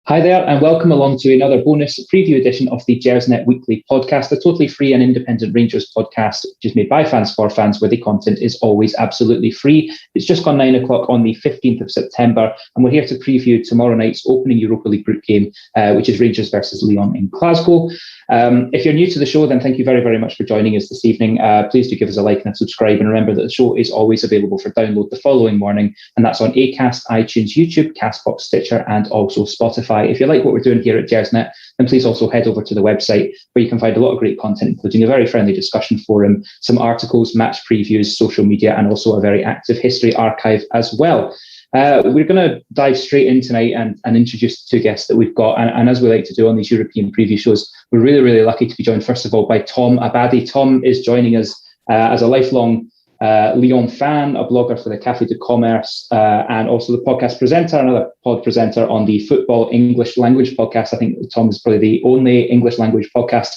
Hi there, and welcome along to another bonus preview edition of the Gersnet Weekly Podcast, a totally free and independent Rangers podcast, which is made by fans for fans, where the content is always absolutely free. It's just gone 9 o'clock on the 15th of September, and we're here to preview tomorrow night's opening Europa League group game, which is Rangers versus Lyon in Glasgow. If you're new to the show, then thank you very, very much for joining us this evening. Please do give us a like and a subscribe, and remember that the show is always available for download the following morning, and that's on Acast, iTunes, YouTube, Castbox, Stitcher, and also Spotify. If you like what we're doing here at Gersnet, then please also head over to the website, where you can find a lot of great content, including a very friendly discussion forum, some articles, match previews, social media, and also a very active history archive as well. We're going to dive straight in tonight and introduce the two guests that we've got. And as we like to do on these European preview shows, we're really, really lucky to be joined, first of all, by Tom Abadie. Tom is joining us as a lifelong Lyon fan, a blogger for the Café de Commerce, and also the podcast presenter, another pod presenter on the Football English Language podcast. I think Tom is probably the only English language podcast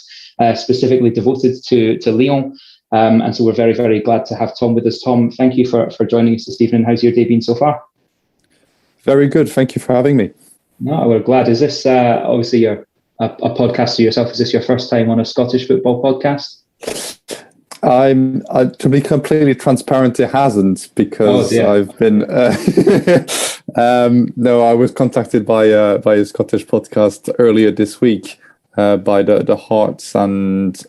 specifically devoted to Lyon. And so we're very, very glad to have Tom with us. Tom, thank you for joining us this evening. How's your day been so far? Very good. Thank you for having me. No, we're glad. Is this obviously a podcaster yourself? Is this your first time on a Scottish football podcast? To be completely transparent, it hasn't, because I've been. No, I was contacted by a Scottish podcast earlier this week by the Hearts, and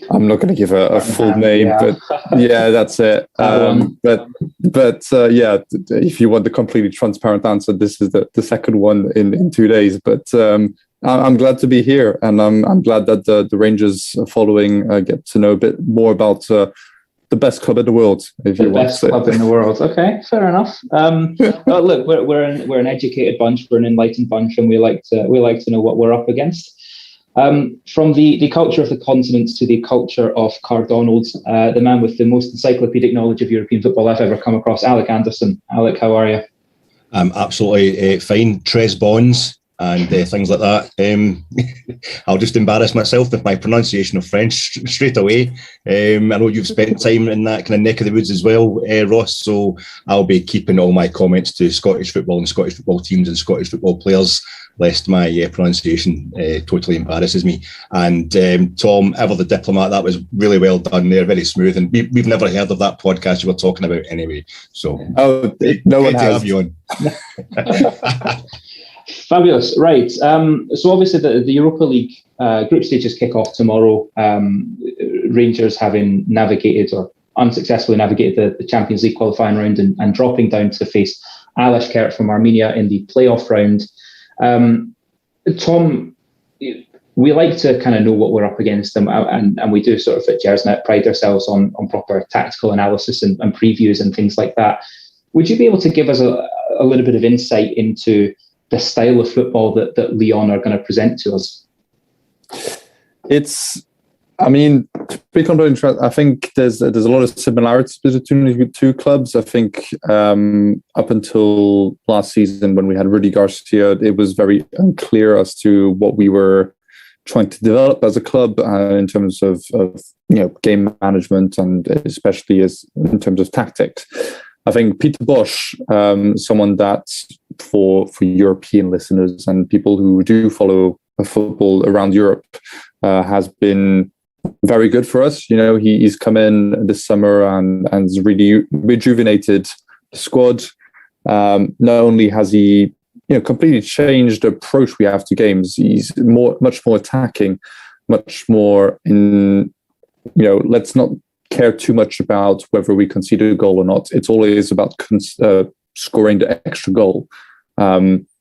I'm not going to give a full name, but yeah, that's it. But if you want the completely transparent answer, this is the second one in 2 days. But I'm glad to be here, and I'm glad that the Rangers following get to know a bit more about the best club in the world. If you want to say. The best club in the world. Okay, fair enough. Look, we're an educated bunch, we're an enlightened bunch, and we like to know what we're up against. From the culture of the continent to the culture of Cardonald, the man with the most encyclopedic knowledge of European football I've ever come across, Alec Anderson. Alec, how are you? I'm absolutely fine. Tres Bonds and things like that. I'll just embarrass myself with my pronunciation of French straight away. I know you've spent time in that kind of neck of the woods as well, Ross, so I'll be keeping all my comments to Scottish football and Scottish football teams and Scottish football players, lest my pronunciation totally embarrasses me. And Tom, ever the diplomat, that was really well done there, very smooth. And we've never heard of that podcast you were talking about anyway. So no one has. Have you on. Fabulous. Right. So obviously the Europa League group stages kick off tomorrow. Rangers having navigated or unsuccessfully navigated the Champions League qualifying round and dropping down to face Alashkert from Armenia in the playoff round. Tom, we like to kind of know what we're up against, and we do sort of at Gersnet pride ourselves on proper tactical analysis and previews and things like that. Would you be able to give us a little bit of insight into the style of football that Lyon are going to present to us? To be completely honest, I think there's a lot of similarities between the two clubs. I think up until last season, when we had Rudy Garcia, it was very unclear as to what we were trying to develop as a club in terms of game management, and especially in terms of tactics. I think Peter Bosz, someone that for European listeners and people who do follow football around Europe, has been very good for us. He's come in this summer and has really rejuvenated the squad. Not only has he completely changed the approach we have to games, he's much more attacking, much more in, let's not care too much about whether we concede a goal or not. It's always about scoring the extra goal.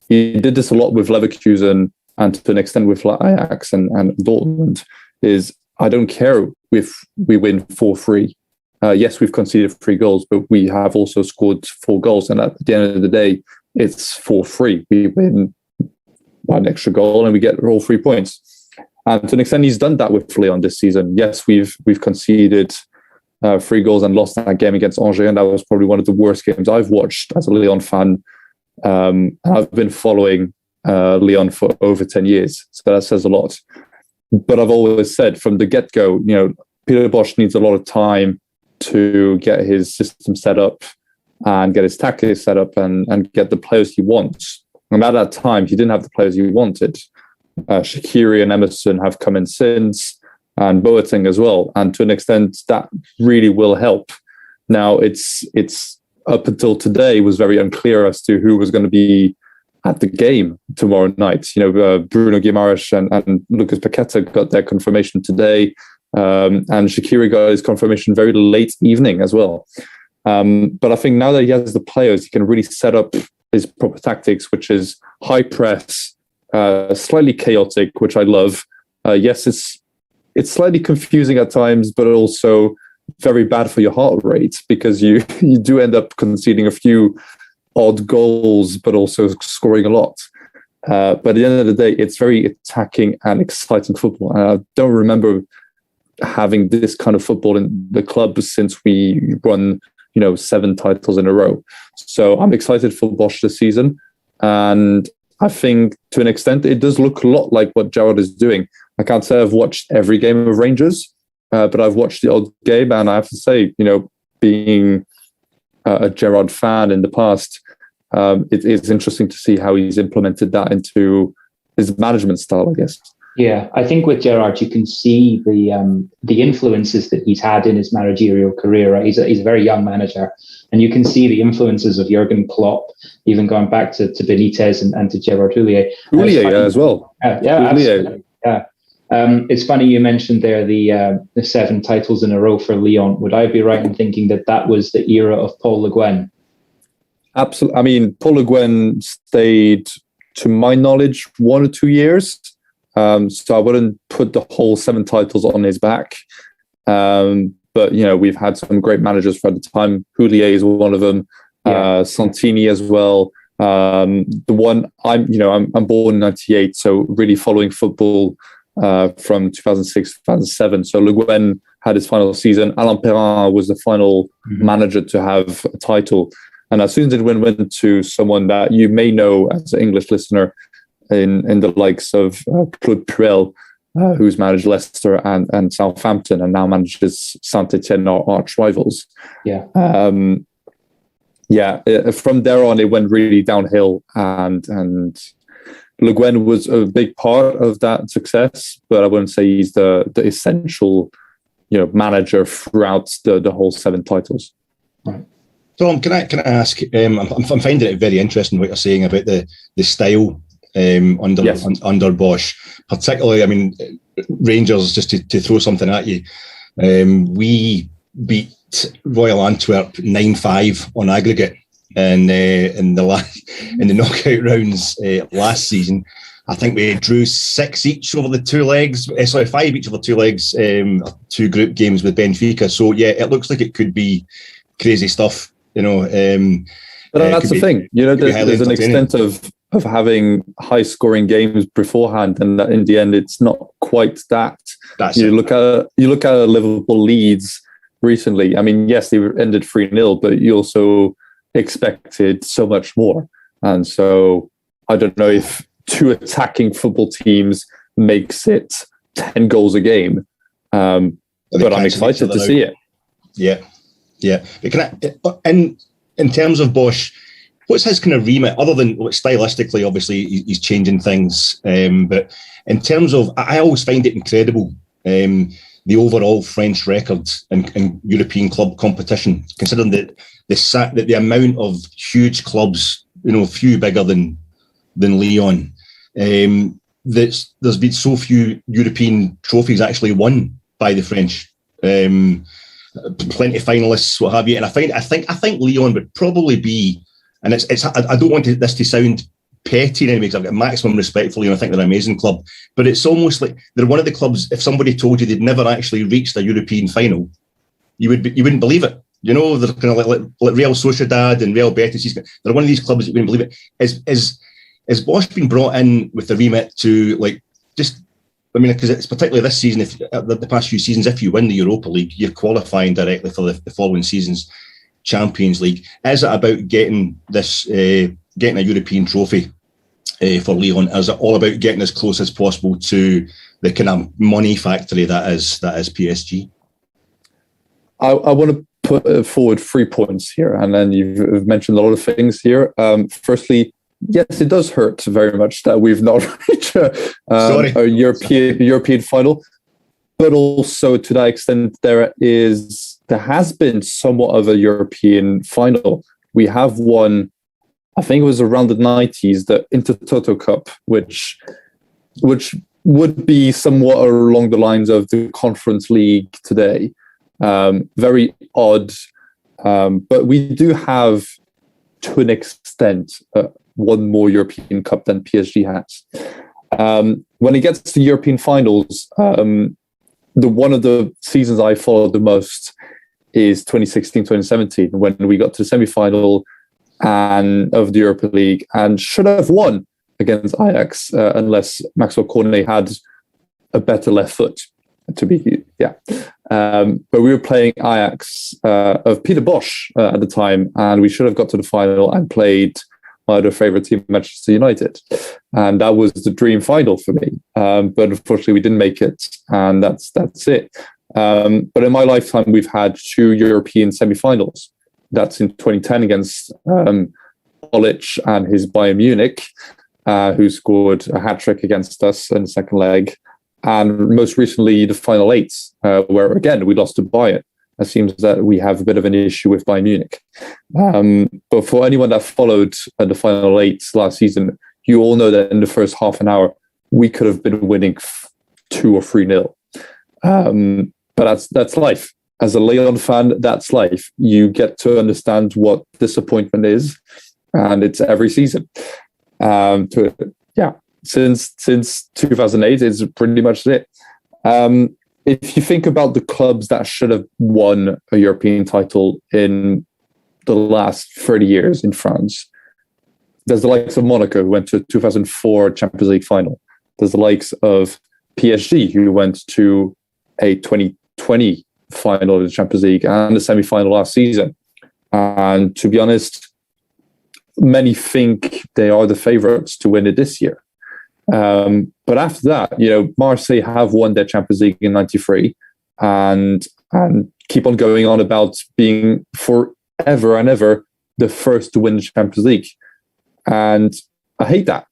He did this a lot with Leverkusen, and to an extent with Ajax and Dortmund. I don't care if we win 4-3. Yes, we've conceded 3 goals, but we have also scored 4 goals. And at the end of the day, it's 4-3. We win one extra goal and we get all 3 points. And to an extent, he's done that with Lyon this season. Yes, we've conceded 3 goals and lost that game against Angers, and that was probably one of the worst games I've watched as a Lyon fan. I've been following Lyon for over 10 years, so that says a lot. But I've always said from the get-go, Peter Bosz needs a lot of time to get his system set up and get his tactics set up and get the players he wants And at that time, he didn't have the players he wanted. Shaqiri and Emerson have come in since, and Boateng as well. And to an extent, that really will help. Now, it's up until today was very unclear as to who was going to be at the game tomorrow night. Bruno Guimaraes and Lucas Paqueta got their confirmation today, and Shaqiri got his confirmation very late evening as well. But I think now that he has the players, he can really set up his proper tactics, which is high press, slightly chaotic, which I love. Yes, it's slightly confusing at times, but also very bad for your heart rate, because you do end up conceding a few odd goals, but also scoring a lot. But at the end of the day, it's very attacking and exciting football. And I don't remember having this kind of football in the club since we won 7 titles in a row. So I'm excited for Bosch this season. And I think to an extent, it does look a lot like what Gerrard is doing. I can't say I've watched every game of Rangers, but I've watched the odd game. And I have to say, being a Gerrard fan in the past, it's interesting to see how he's implemented that into his management style, I guess. Yeah, I think with Gerrard, you can see the influences that he's had in his managerial career. Right? He's a very young manager, and you can see the influences of Jurgen Klopp, even going back to Benitez and to Gerard Houllier. Houllier as well. Absolutely. Yeah. It's funny you mentioned there the 7 titles in a row for Lyon. Would I be right in thinking that was the era of Paul Le Guen? Absolutely. I mean, Paul Le Guen stayed, to my knowledge, 1 or 2 years. So I wouldn't put the whole 7 titles on his back. But, we've had some great managers for the time. Houllier is one of them. Santini as well. The one I'm born in 98, so really following football from 2006, 2007. So Le Guen had his final season. Alain Perrin was the final manager to have a title. And as soon as it went to someone that you may know as an English listener, in the likes of Claude Puel, who's managed Leicester and Southampton, and now manages Saint-Etienne, our arch rivals. From there on, it went really downhill, and Le Guen was a big part of that success, but I wouldn't say he's the essential, manager throughout the whole 7 titles. Right. Tom, can I ask? I'm finding it very interesting what you're saying about the style. Under Bosch, particularly, I mean, Rangers, just to throw something at you, we beat Royal Antwerp 9-5 on aggregate in the knockout rounds last season. I think we drew 6 each over the 2 legs. 5 each over 2 legs, 2 group games with Benfica. So yeah, it looks like it could be crazy stuff. But that's the thing. There's an extent of having high scoring games beforehand, and that in the end it's not quite that. Look at Liverpool Leeds recently. I mean, yes, they ended 3-0, but you also expected so much more. And so I don't know if 2 attacking football teams makes it 10 goals a game. But I'm excited to see it. Yeah. But in terms of Bosch, what's his kind of remit, other than stylistically, obviously, he's changing things. But in terms of, I always find it incredible, the overall French record in European club competition, considering the amount of huge clubs, few bigger than Lyon. There's been so few European trophies actually won by the French. Plenty of finalists, what have you. And I think Lyon would probably be. And I don't want this to sound petty in any way, because I've got maximum respect for Lyon. I think they're an amazing club. But it's almost like they're one of the clubs, if somebody told you they'd never actually reached a European final, you wouldn't believe it. They're kind of like Real Sociedad and Real Betis. They're one of these clubs that you wouldn't believe it. Is Bosch been brought in with the remit to because it's particularly this season, if the past few seasons, if you win the Europa League, you're qualifying directly for the following season's Champions League. Is it about getting a European trophy for Lyon? Is it all about getting as close as possible to the kind of money factory that is PSG? I want to put forward 3 points here, and then you've mentioned a lot of things here. Firstly, yes, it does hurt very much that we've not reached a European final. But also, to that extent, there has been somewhat of a European final. We have won, I think it was around the 90s, the Intertoto Cup, which would be somewhat along the lines of the Conference League today. Very odd, but we do have, to an extent, one more European Cup than PSG has. When it gets to European finals, one of the seasons I followed the most is 2016-2017, when we got to the semi-final of the Europa League and should have won against Ajax, unless Maxwell Cornet had a better left foot. But we were playing Ajax of Peter Bosz at the time, and we should have got to the final and played my other favourite team, Manchester United. And that was the dream final for me. But unfortunately, we didn't make it, and that's it. But in my lifetime, we've had 2 European semi-finals. That's in 2010 against Olic and his Bayern Munich, who scored a hat-trick against us in the second leg. And most recently, the final 8, where, again, we lost to Bayern. It seems that we have a bit of an issue with Bayern Munich. But for anyone that followed the final 8 last season, you all know that in the first half an hour, we could have been winning 2 or 3-0. But that's life. As a Lyon fan, that's life. You get to understand what disappointment is, and it's every season. Since 2008, it's pretty much it. If you think about the clubs that should have won a European title in the last 30 years in France, there's the likes of Monaco, who went to a 2004 Champions League final. There's the likes of PSG, who went to a 2020 final of the Champions League and the semi-final last season. And to be honest, many think they are the favourites to win it this year. But after that, Marseille have won their Champions League in '93 and keep on going on about being forever and ever the first to win the Champions League. And I hate that,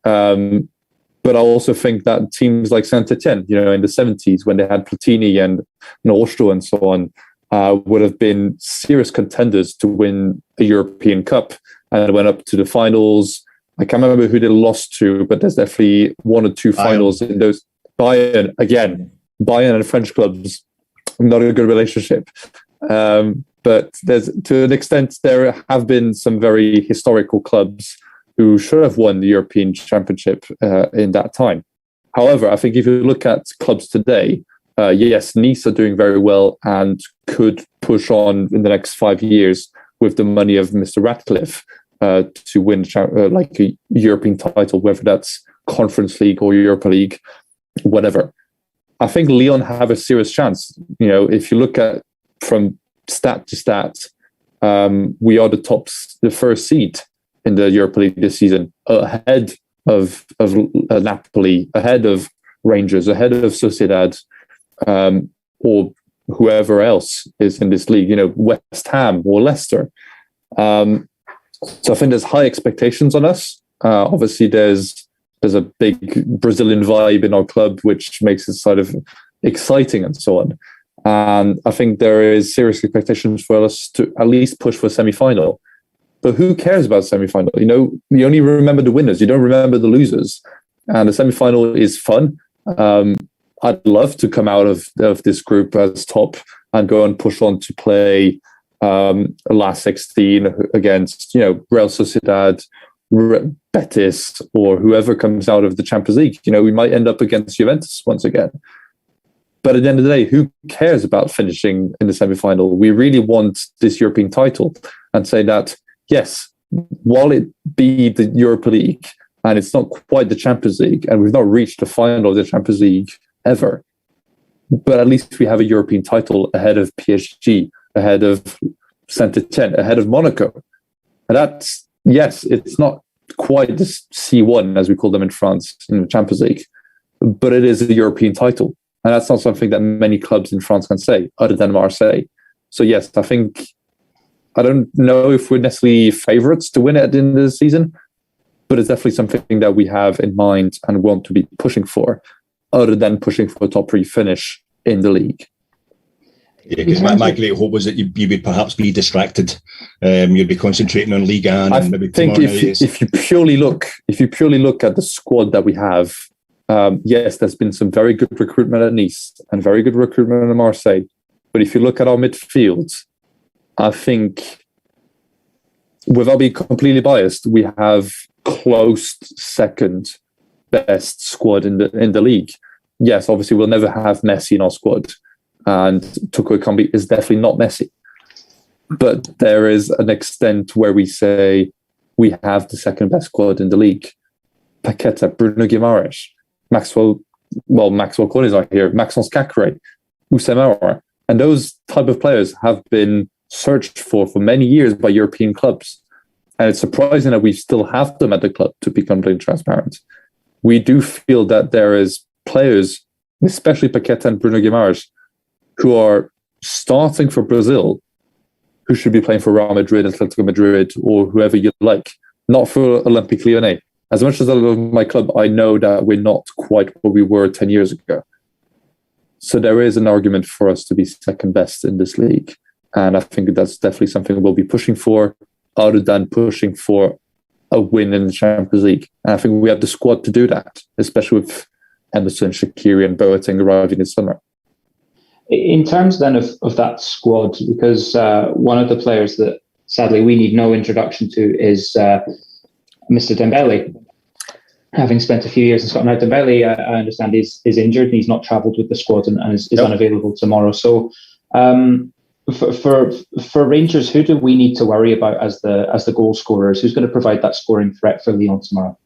but I also think that teams like Saint-Etienne, in the 70s when they had Platini and Osho and so on, would have been serious contenders to win a European Cup and went up to the finals. I can't remember who they lost to, but there's definitely 1 or 2 finals in those. Bayern and French clubs, not a good relationship. But to an extent, there have been some very historical clubs who should have won the European Championship in that time. However, I think if you look at clubs today, yes, Nice are doing very well and could push on in the next 5 years with the money of Mr. Ratcliffe. To win like a European title, whether that's Conference League or Europa League, whatever. I think Lyon have a serious chance. If you look at from stat to stat, we are the first seed in the Europa League this season, ahead of Napoli, ahead of Rangers, ahead of Sociedad, or whoever else is in this league. West Ham or Leicester. So I think there's high expectations on us. Obviously, there's a big Brazilian vibe in our club, which makes it sort of exciting and so on. And I think there is serious expectations for us to at least push for a semi-final. But who cares about semi-final? You only remember the winners. You don't remember the losers. And the semi-final is fun. I'd love to come out of this group as top and go and push on to play last 16 against, Real Sociedad, Betis, or whoever comes out of the Champions League. We might end up against Juventus once again. But at the end of the day, who cares about finishing in the semi-final? We really want this European title and say that, yes, while it be the Europa League and it's not quite the Champions League and we've not reached the final of the Champions League ever, but at least we have a European title ahead of PSG, ahead of Saint-Etienne, ahead of Monaco. And that's, yes, it's not quite the C1, as we call them in France, in the Champions League, but it is a European title. And that's not something that many clubs in France can say, other than Marseille. So yes, I don't know if we're necessarily favourites to win it at the end of the season, but it's definitely something that we have in mind and want to be pushing for, other than pushing for a top 3 finish in the league. Yeah, because my great hope was that you would perhaps be distracted. You'd be concentrating on Ligue 1. I think if you purely look at the squad that we have, yes, there's been some very good recruitment at Nice and very good recruitment at Marseille. But if you look at our midfield, I think, without being completely biased, we have close second best squad in the league. Yes, obviously we'll never have Messi in our squad, and Toko Ekambi is definitely not Messi. But there is an extent where we say we have the second best squad in the league. Paqueta, Bruno Guimaraes, Maxwell Cornet is not here, Maxence Cacré, Oussem Aouar. And those type of players have been searched for many years by European clubs. And it's surprising that we still have them at the club, to be completely transparent. We do feel that there is players, especially Paqueta and Bruno Guimaraes, who are starting for Brazil, who should be playing for Real Madrid, Atletico Madrid, or whoever you like, not for Olympique Lyonnais. As much as I love my club, I know that we're not quite what we were 10 years ago. So there is an argument for us to be second best in this league. And I think that's definitely something we'll be pushing for, other than pushing for a win in the Champions League. And I think we have the squad to do that, especially with Emerson, Shaqiri and Boateng arriving this summer. In terms then of that squad, because one of the players that sadly we need no introduction to is Mr. Dembele. Having spent a few years in Scotland, now Dembele, I understand, is injured and he's not travelled with the squad and is unavailable tomorrow. So for Rangers, who do we need to worry about as the goal scorers? Who's going to provide that scoring threat for Lyon tomorrow?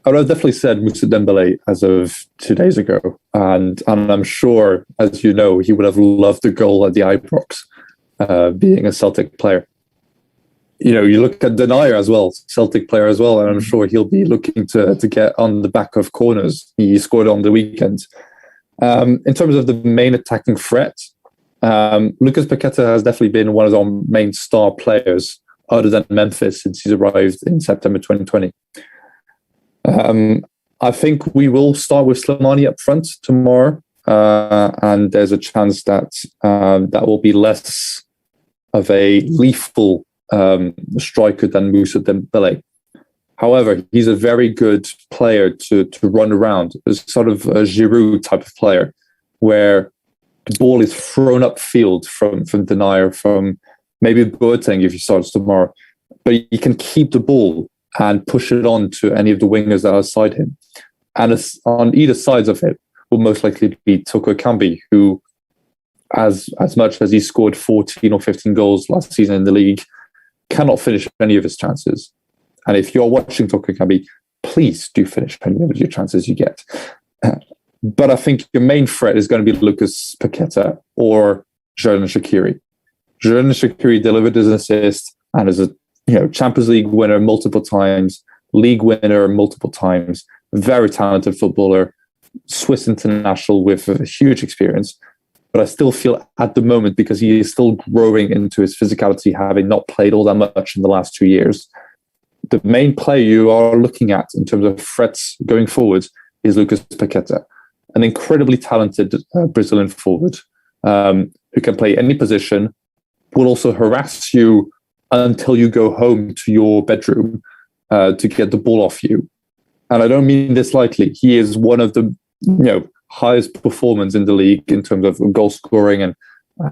I would have definitely said Moussa Dembele as of 2 days ago. And I'm sure, as you know, he would have loved the goal at the Ibrox, being a Celtic player. You know, you look at Denier as well, Celtic player as well, and I'm sure he'll be looking to get on the back of corners. He scored on the weekend. In terms of the main attacking threat, Lucas Paqueta has definitely been one of our main star players, other than Memphis, since he's arrived in September 2020. I think we will start with Slimani up front tomorrow, and there's a chance that that will be less of a lethal striker than Moussa Dembele. However, he's a very good player to run around. It's sort of a Giroud type of player, where the ball is thrown upfield from Denier, from maybe Boateng if he starts tomorrow, but he can keep the ball and push it on to any of the wingers that are beside him. And on either sides of it will most likely be Toko Ekambi, who, as much as he scored 14 or 15 goals last season in the league, cannot finish any of his chances. And if you're watching Toko Ekambi, please do finish any of your chances you get. But I think your main threat is going to be Lucas Paqueta or Xherdan Shaqiri. Xherdan Shaqiri delivered as an assist and as a Champions League winner multiple times, league winner multiple times, very talented footballer, Swiss international with a huge experience. But I still feel at the moment, because he is still growing into his physicality, having not played all that much in the last 2 years, the main player you are looking at in terms of threats going forward is Lucas Paqueta, an incredibly talented Brazilian forward who can play any position, will also harass you until you go home to your bedroom to get the ball off you. And I don't mean this lightly. He is one of the highest performers in the league in terms of goal scoring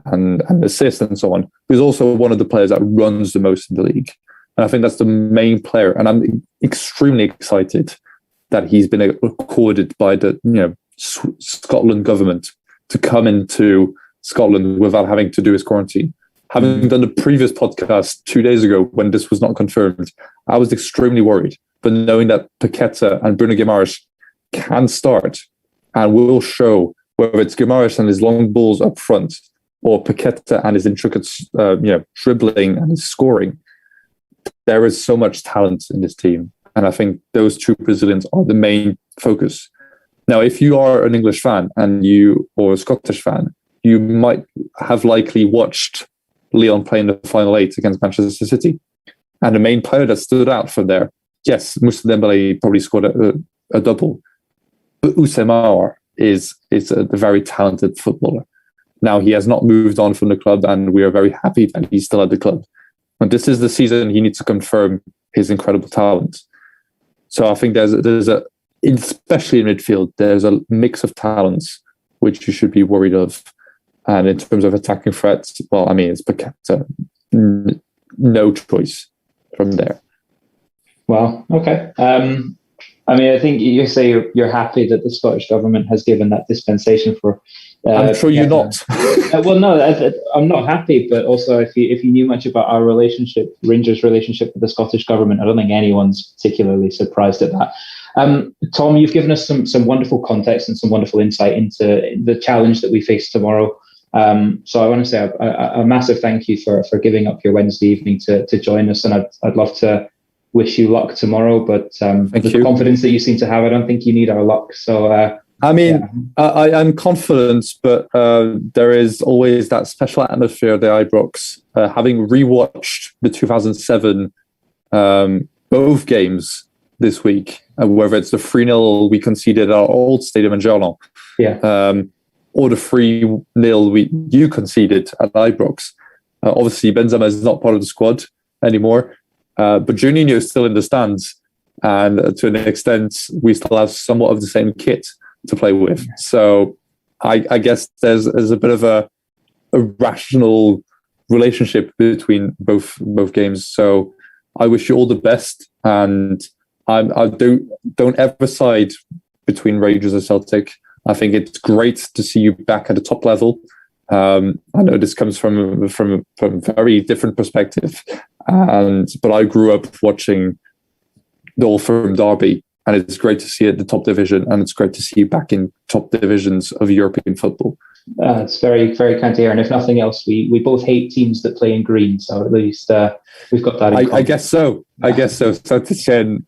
and assists and so on. He's also one of the players that runs the most in the league. And I think that's the main player. And I'm extremely excited that he's been accorded by the Scotland government to come into Scotland without having to do his quarantine. Having done the previous podcast 2 days ago when this was not confirmed, I was extremely worried. But knowing that Paqueta and Bruno Guimaraes can start and will show, whether it's Guimaraes and his long balls up front or Paqueta and his intricate dribbling and his scoring, there is so much talent in this team. And I think those two Brazilians are the main focus. Now, if you are an English fan or a Scottish fan, you might have likely watched Lyon play in the final 8 against Manchester City. And the main player that stood out from there yes, Moussa Dembele probably scored a double, but Ousmane is a very talented footballer. Now, he has not moved on from the club, and we are very happy that he's still at the club. And this is the season he needs to confirm his incredible talent. So I think there's especially in midfield, there's a mix of talents which you should be worried of. And in terms of attacking threats, well, I mean, it's Paqueta. No choice from there. Well, okay. I mean, I think you say you're happy that the Scottish government has given that dispensation for. I'm sure you're not. Well, no, I'm not happy. But also, if you knew much about our relationship, Rangers' relationship with the Scottish government, I don't think anyone's particularly surprised at that. Tom, you've given us some wonderful context and some wonderful insight into the challenge that we face tomorrow. So I want to say a massive thank you for giving up your Wednesday evening to join us, and I'd love to wish you luck tomorrow, but with the confidence that you seem to have, I don't think you need our luck. So I mean, I'm confident, but there is always that special atmosphere at the Ibrox. Having rewatched the 2007 both games this week, whether it's the 3-0 we conceded at our old stadium in Gersnet, or the 3-0 you conceded at Ibrox. Obviously, Benzema is not part of the squad anymore. But Juninho is still in the stands, and to an extent, we still have somewhat of the same kit to play with. So I guess there's a bit of a rational relationship between both games. So I wish you all the best, and I don't ever side between Rangers and Celtic. I think it's great to see you back at the top level. I know this comes from a very different perspective, but I grew up watching the Old Firm derby, and it's great to see it at the top division, and it's great to see you back in top divisions of European football. It's very, very kind to hear. And if nothing else, we both hate teams that play in green, so at least we've got that in common. I guess so. Saint-Etienne,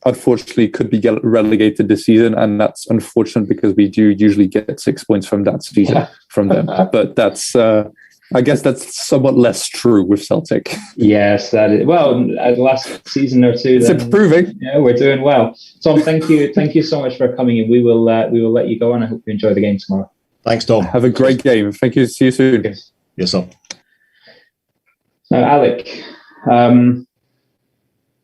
unfortunately, could be relegated this season, and that's unfortunate because we do usually get 6 points from that season from them. But that's, I guess that's somewhat less true with Celtic. Yes, that is. Well, the last season or two, it's improving. Yeah, we're doing well. Tom, thank you so much for coming in. We will let you go, and I hope you enjoy the game tomorrow. Thanks, Tom. Have a great game. Thank you. See you soon. Yes, sir. Now, Alec,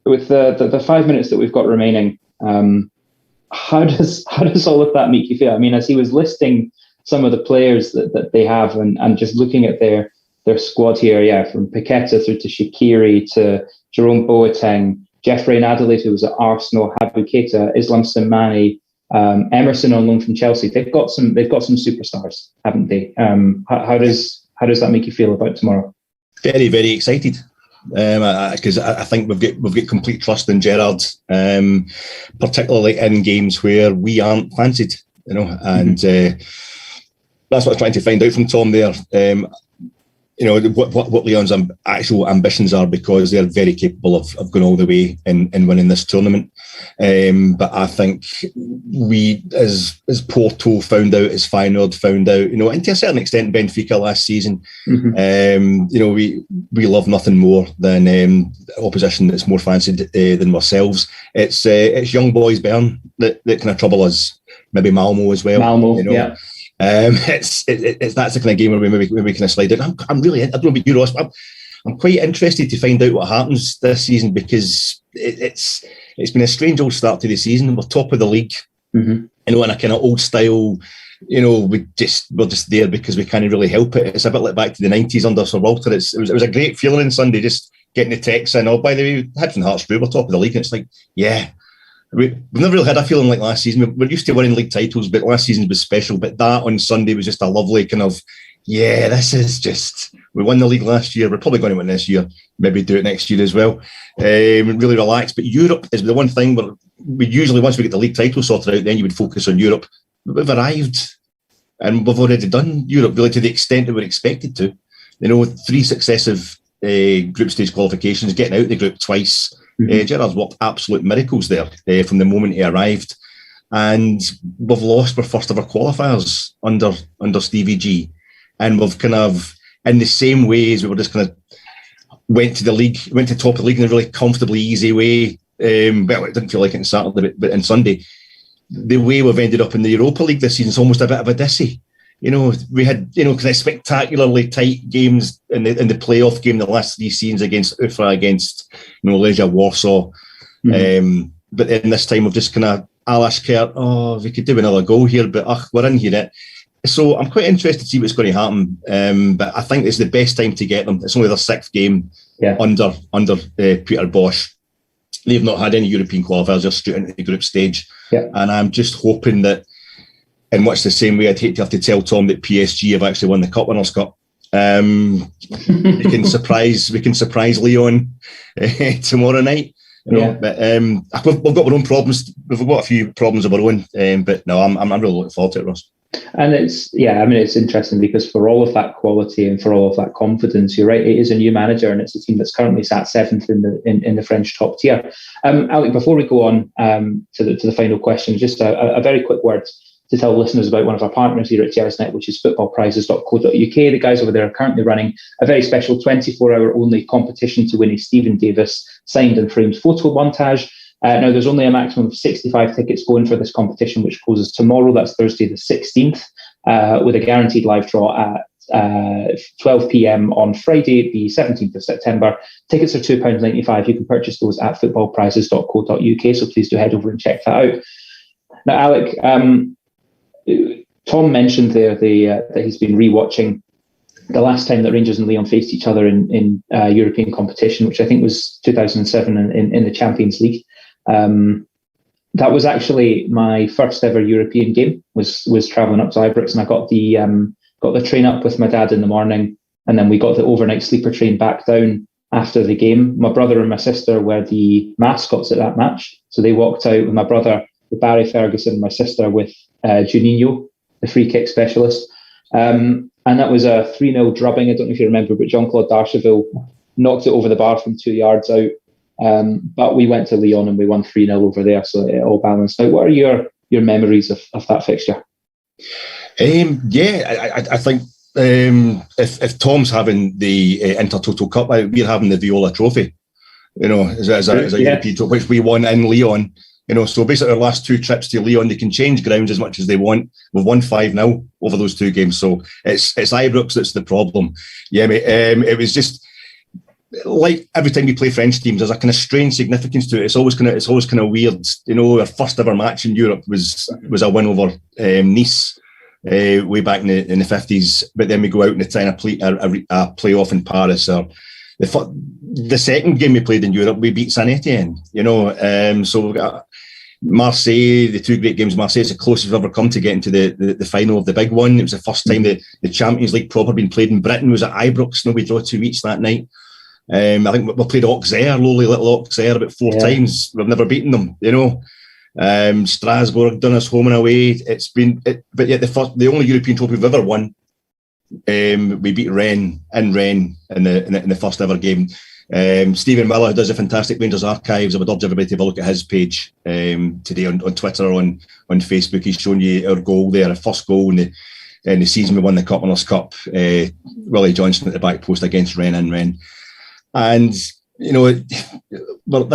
with the 5 minutes that we've got remaining, how does all of that make you feel? I mean, as he was listing some of the players that they have, and just looking at their squad here, from Paqueta through to Shaqiri to Jerome Boateng, Jeffrey Adelaide, who was at Arsenal, Habu Keita, Islam Slimani, Emerson on loan from Chelsea. They've got some superstars, haven't they? How does that make you feel about tomorrow? Very, very excited, because I think we've got complete trust in Gerrard, particularly in games where we aren't fancied, and that's what I was trying to find out from Tom there. What Lyon's actual ambitions are, because they're very capable of going all the way and winning this tournament. But I think we, as Porto found out, as Feyenoord found out, and to a certain extent Benfica last season, we love nothing more than opposition that's more fancied than ourselves. It's young boys Bern that kind of trouble us, maybe Malmo as well. Yeah. It's that's the kind of game where we maybe kind of slide in. I'm really, I don't know about you, Ross, but I'm quite interested to find out what happens this season, because it's been a strange old start to the season. We're top of the league, in a kind of old style. We're just there because we can't really help it. It's a bit like back to the 90s under Sir Walter. It was a great feeling on Sunday, just getting the text in. Oh, by the way, Hibs and Hearts we're top of the league, and it's like, yeah. We've never really had a feeling like last season. We're used to winning league titles, but last season was special. But that on Sunday was just a lovely kind of, this is just, we won the league last year. We're probably going to win this year. Maybe do it next year as well. Really relaxed. But Europe is the one thing where we usually, once we get the league title sorted out, then you would focus on Europe. But we've arrived, and we've already done Europe really to the extent that we're expected to. 3 successive group stage qualifications, getting out the group twice. Gerrard's worked absolute miracles there from the moment he arrived, and we've lost our first ever qualifiers under Stevie G, and we've kind of, in the same way as we were just kind of went to top of the league in a really comfortably easy way, well, it didn't feel like it on Saturday, but on Sunday, the way we've ended up in the Europa League this season is almost a bit of a dissy. We had, kind of spectacularly tight games in the playoff game, the last 3 seasons against Ufa, against, Legia Warsaw. Mm-hmm. But then this time we've just kind of, Alash Kert, we could do another goal here, but we're in here. So I'm quite interested to see what's going to happen. But I think it's the best time to get them. It's only their 6th game under Peter Bosz. They've not had any European qualifiers, just straight into the group stage. Yeah. And I'm just hoping that, in much the same way, I'd hate to have to tell Tom that PSG have actually won the Cup Winners' Cup. We can surprise Lyon tomorrow night. But we've got our own problems. We've got a few problems of our own. But no, I'm really looking forward to it, Ross. And it's interesting because for all of that quality and for all of that confidence, you're right, it is a new manager and it's a team that's currently sat 7th in the French top tier. Alec, before we go on to the final question, just a very quick word to tell listeners about one of our partners here at Gersnet, which is footballprizes.co.uk. The guys over there are currently running a very special 24-hour only competition to win a Stephen Davis signed and framed photo montage. Now, there's only a maximum of 65 tickets going for this competition, which closes tomorrow. That's Thursday the 16th, with a guaranteed live draw at 12 p.m. on Friday, the 17th of September. Tickets are £2.95. You can purchase those at footballprizes.co.uk, so please do head over and check that out. Now, Alec, Tom mentioned there that he's been rewatching the last time that Rangers and Lyon faced each other in European competition, which I think was 2007 in the Champions League. That was actually my first ever European game. Was travelling up to Ibrox, and I got the train up with my dad in the morning, and then we got the overnight sleeper train back down after the game. My brother and my sister were the mascots at that match, so they walked out with my brother with Barry Ferguson, my sister with Juninho, the free kick specialist. And that was a 3-0 drubbing. I don't know if you remember, but Jean-Claude Darcheville knocked it over the bar from 2 yards out. But we went to Lyon and we won 3-0 over there, so it all balanced out. What are your memories of that fixture? I think if Tom's having the Intertoto Cup, we're having the Viola Trophy, as a European trophy, which we won in Lyon. So basically our last 2 trips to Lyon, they can change grounds as much as they want. We've won 5-0 over those 2 games. So it's Ibrox that's the problem. Yeah, mate. It was just like every time we play French teams, there's a kind of strange significance to it. It's always kind of weird. Our first ever match in Europe was a win over Nice way back in the 50s. But then we go out and try and play a playoff in Paris. Or the second game we played in Europe, we beat Saint Etienne. So we've got Marseille, the 2 great games. Marseille is the closest we've ever come to getting to the final of the big one. It was the first time the Champions League proper been played in Britain. It was at Ibrox. We drew 2 each that night. I think we played Auxerre, lowly little Auxerre, about 4 times. We've never beaten them. Strasbourg done us home and away. But yet the only European trophy we've ever won. We beat Rennes in the first ever game. Stephen Miller, who does a fantastic Rangers Archives, I would urge everybody to have a look at his page today on Twitter or on Facebook. He's shown you our goal there, our first goal in the season we won the Cup Winners' Cup. Willie Johnson at the back post against Rennes. And this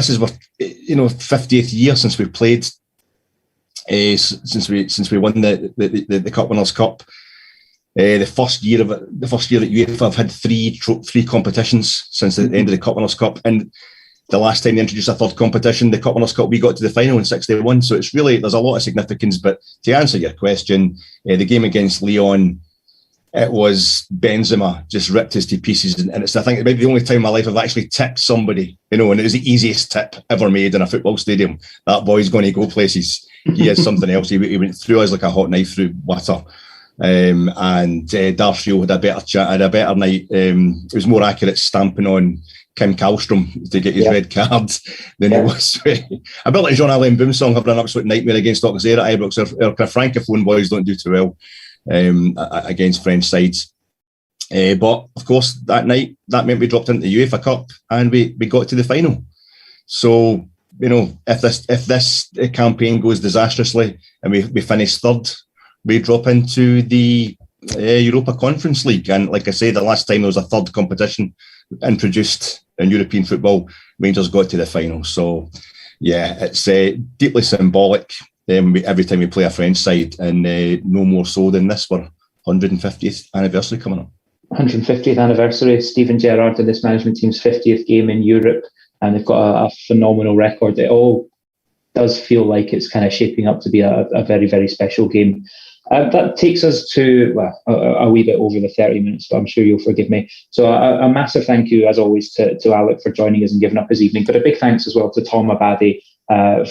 is our 50th year since we played, since we won the Cup Winners' Cup. The first year that UEFA have had three competitions since the end of the Cup Winners' Cup, and the last time they introduced a 3rd competition, the Cup Winners' Cup, we got to the final in 61. So it's really, there's a lot of significance. But to answer your question, the game against Lyon, it was Benzema just ripped us to pieces, and it's, I think, it might be the only time in my life I've actually tipped somebody, and it was the easiest tip ever made in a football stadium. That boy's going to go places. He is something else. He went through us like a hot knife through butter. And Darcio had a better night. It was more accurate stamping on Kim Kallstrom to get his red card than he was. A bit like Jean-Alain Boum's song, having an absolute nightmare against Auxerre at Ibrox. Our francophone boys don't do too well against French sides. But of course, that night, that meant we dropped into the UEFA Cup and we got to the final. So, if this campaign goes disastrously and we finish 3rd, we drop into the Europa Conference League. And like I say, the last time there was a 3rd competition introduced in European football, Rangers got to the final. So, Yeah, it's deeply symbolic every time we play a French side, and no more so than this. We're 150th anniversary coming up. 150th anniversary, Steven Gerrard and this management team's 50th game in Europe, and they've got a phenomenal record. It all does feel like it's kind of shaping up to be a very, very special game. That takes us to, a wee bit over the 30 minutes, but I'm sure you'll forgive me. So a massive thank you, as always, to Alec for joining us and giving up his evening, but a big thanks as well to Tom Abadie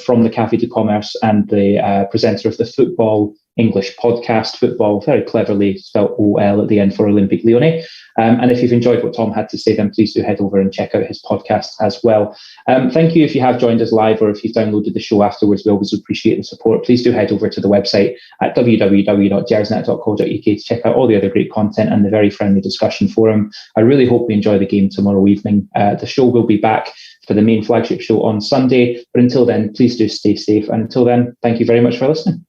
from the Café du Commerce and the presenter of the Football English podcast, Football, very cleverly spelled OL at the end for Olympique Lyonnais. And if you've enjoyed what Tom had to say, then please do head over and check out his podcast as well. Thank you if you have joined us live or if you've downloaded the show afterwards. We always appreciate the support. Please do head over to the website at www.gersnet.co.uk to check out all the other great content and the very friendly discussion forum. I really hope we enjoy the game tomorrow evening. The show will be back for the main flagship show on Sunday. But until then, please do stay safe. And until then, thank you very much for listening.